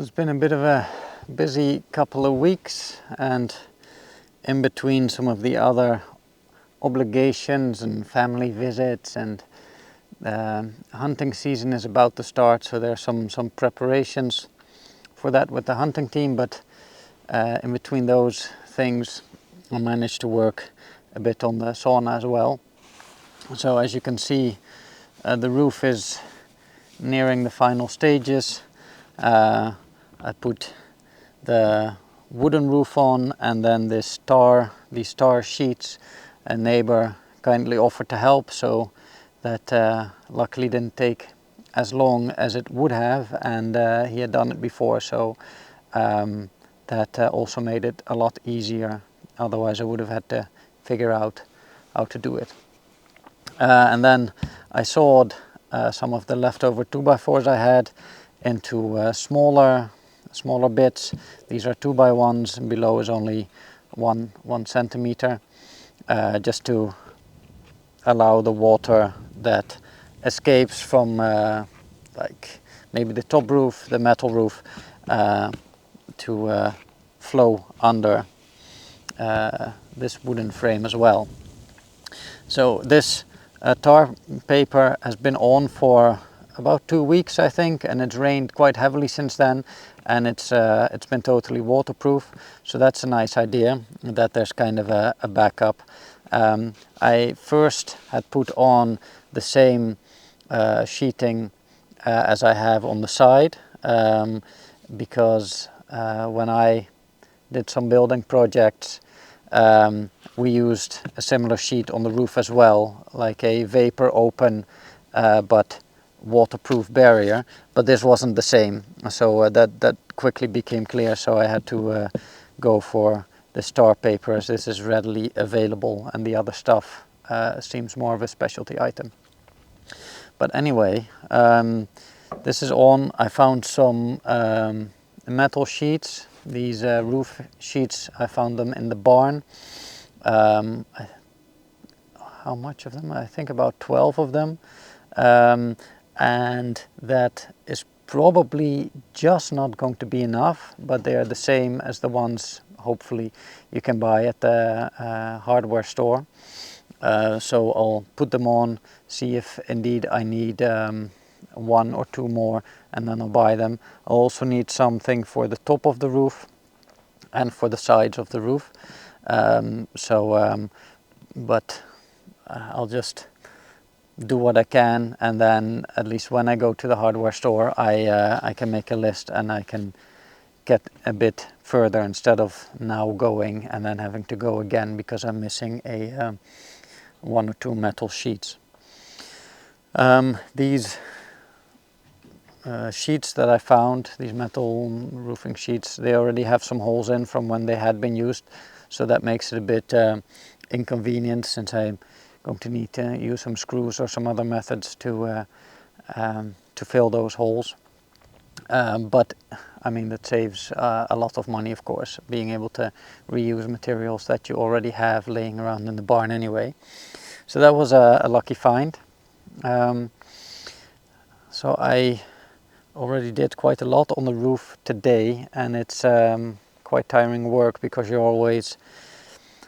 It's been a bit of a busy couple of weeks, and in between some of the other obligations and family visits, and hunting season is about to start, so there are some preparations for that with the hunting team, but in between those things I managed to work a bit on the sauna as well. So as you can see, the roof is nearing the final stages. I put the wooden roof on, and then these star sheets a neighbor kindly offered to help, so that luckily didn't take as long as it would have, and he had done it before, so that also made it a lot easier. Otherwise I would have had to figure out how to do it. And then I sawed some of the leftover 2x4s I had into smaller bits. These are 2x1s, and below is only one centimeter, just to allow the water that escapes from like maybe the top roof, the metal roof, to flow under this wooden frame as well. So this tar paper has been on for about 2 weeks, I think, and it's rained quite heavily since then, and it's been totally waterproof, so that's a nice idea that there's kind of a backup. I first had put on the same sheeting as I have on the side, because when I did some building projects, we used a similar sheet on the roof as well, like a vapor open but waterproof barrier, but this wasn't the same, so that quickly became clear, so I had to go for the star paper, as this is readily available, and the other stuff seems more of a specialty item. But anyway, this is on. I found some metal sheets. These roof sheets, I found them in the barn. How much of them? I think about 12 of them. And that is probably just not going to be enough, but they are the same as the ones hopefully you can buy at the hardware store. So I'll put them on, see if indeed I need 1 or 2 more, and then I'll buy them. I'll also need something for the top of the roof and for the sides of the roof. But I'll just do what I can, and then at least when I go to the hardware store, I can make a list and I can get a bit further instead of now going and then having to go again because I'm missing a 1 or 2 metal sheets. These sheets that I found, these metal roofing sheets, they already have some holes in from when they had been used, so that makes it a bit inconvenient, since I'm going to need to use some screws or some other methods to fill those holes. But I mean, that saves a lot of money, of course, being able to reuse materials that you already have laying around in the barn anyway. So that was a lucky find. So I already did quite a lot on the roof today, and it's quite tiring work because you're always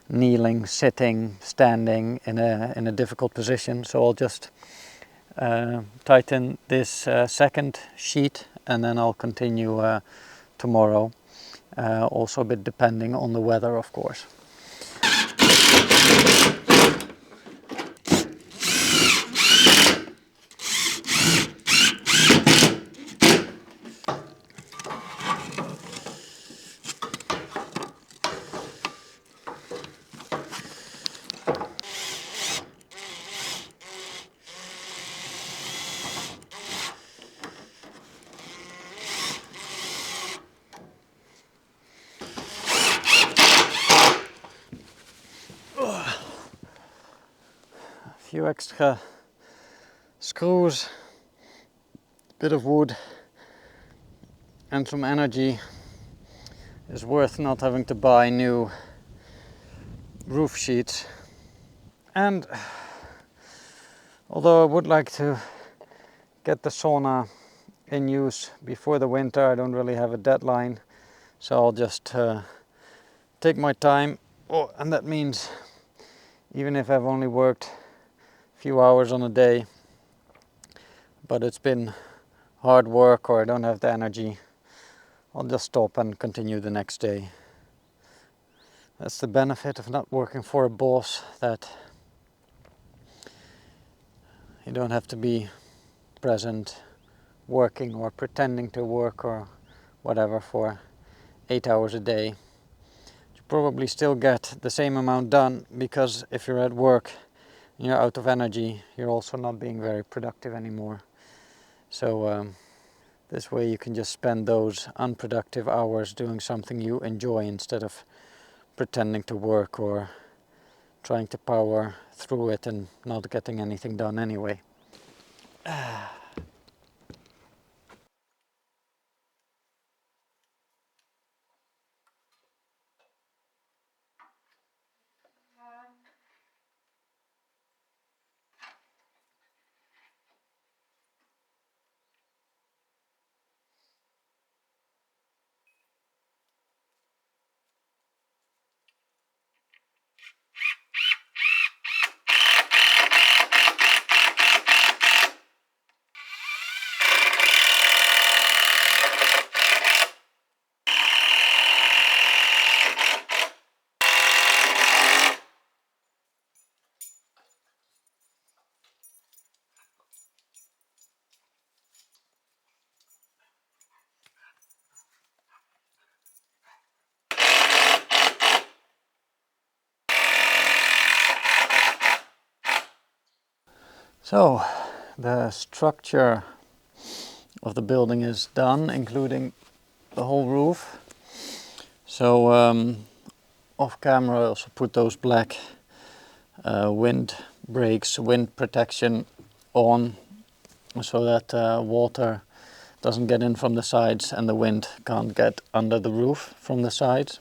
kneeling, sitting, standing in a difficult position. So I'll just tighten this second sheet, and then I'll continue tomorrow, also a bit depending on the weather, of course. Few extra screws, bit of wood, and some energy is worth not having to buy new roof sheets. And although I would like to get the sauna in use before the winter. I don't really have a deadline, so I'll just take my time. Oh, and that means even if I've only worked a few hours on a day, but it's been hard work or I don't have the energy, I'll just stop and continue the next day. That's the benefit of not working for a boss, that you don't have to be present working or pretending to work or whatever for 8 hours a day. You probably still get the same amount done, because if you're at work and you're out of energy, you're also not being very productive anymore. So this way you can just spend those unproductive hours doing something you enjoy instead of pretending to work or trying to power through it and not getting anything done anyway. So the structure of the building is done, including the whole roof. So off camera I also put those black wind brakes, wind protection on, so that water doesn't get in from the sides and the wind can't get under the roof from the sides.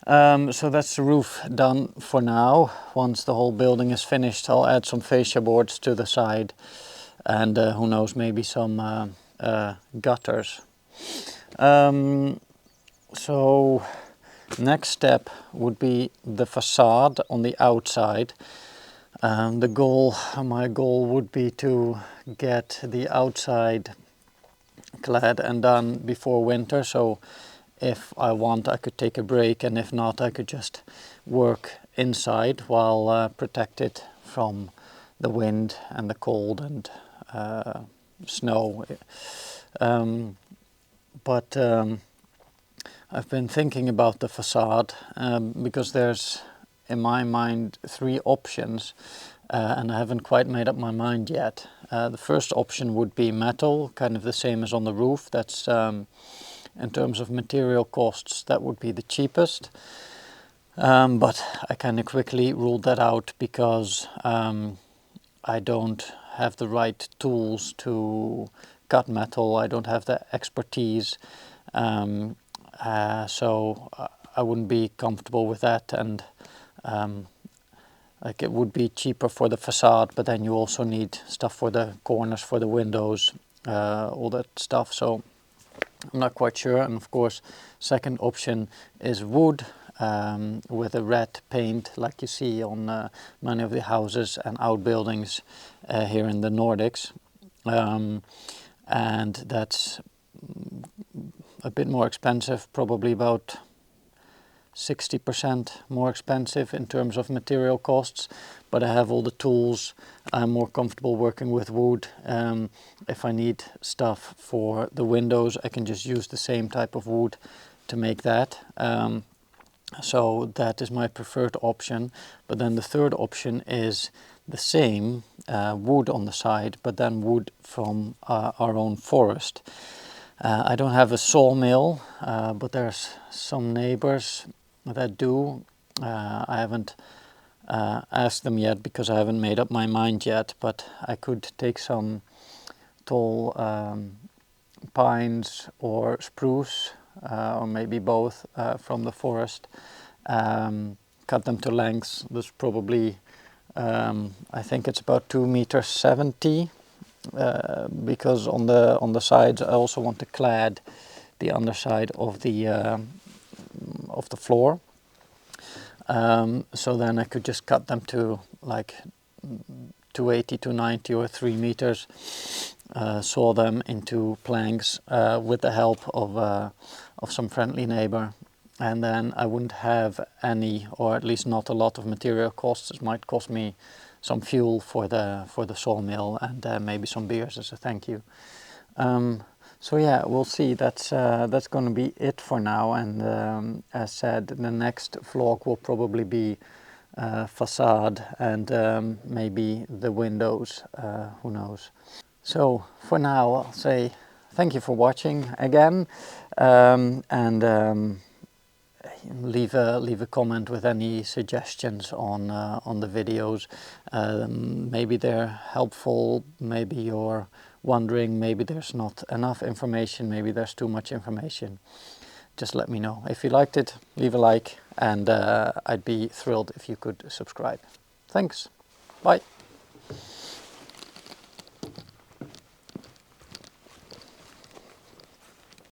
So that's the roof done for now. Once the whole building is finished, I'll add some fascia boards to the side, and who knows, maybe some gutters. So next step would be the facade on the outside. My goal would be to get the outside clad and done before winter, so if I want I could take a break, and if not I could just work inside while protected from the wind and the cold and snow. But I've been thinking about the facade because there's, in my mind, 3 options, and I haven't quite made up my mind yet. The first option would be metal, kind of the same as on the roof. That's in terms of material costs, that would be the cheapest. But I kind of quickly ruled that out because I don't have the right tools to cut metal. I don't have the expertise. So I wouldn't be comfortable with that, and like it would be cheaper for the facade, but then you also need stuff for the corners, for the windows, all that stuff. So I'm not quite sure. And of course, second option is wood with a red paint, like you see on many of the houses and outbuildings here in the Nordics, and that's a bit more expensive, probably about 60% more expensive in terms of material costs, but I have all the tools. I'm more comfortable working with wood. If I need stuff for the windows, I can just use the same type of wood to make that. So that is my preferred option. But then the third option is the same wood on the side, but then wood from our own forest. I don't have a sawmill, but there's some neighbors that do. I haven't asked them yet because I haven't made up my mind yet, but I could take some tall pines or spruce, or maybe both, from the forest, cut them to lengths. There's probably, I think it's about 2 meters 70 because on the sides I also want to clad the underside of the floor. So then I could just cut them to like 280, 290 or 3 meters, saw them into planks with the help of some friendly neighbor, and then I wouldn't have any, or at least not a lot of material costs. It might cost me some fuel for the sawmill and maybe some beers as a thank you. So yeah, we'll see. That's going to be it for now. And as said, the next vlog will probably be facade and maybe the windows. Who knows? So for now, I'll say thank you for watching again, and leave a comment with any suggestions on the videos. Maybe they're helpful, maybe you're wondering, maybe there's not enough information, maybe there's too much information. Just let me know. If you liked it, leave a like, and I'd be thrilled if you could subscribe. Thanks. Bye.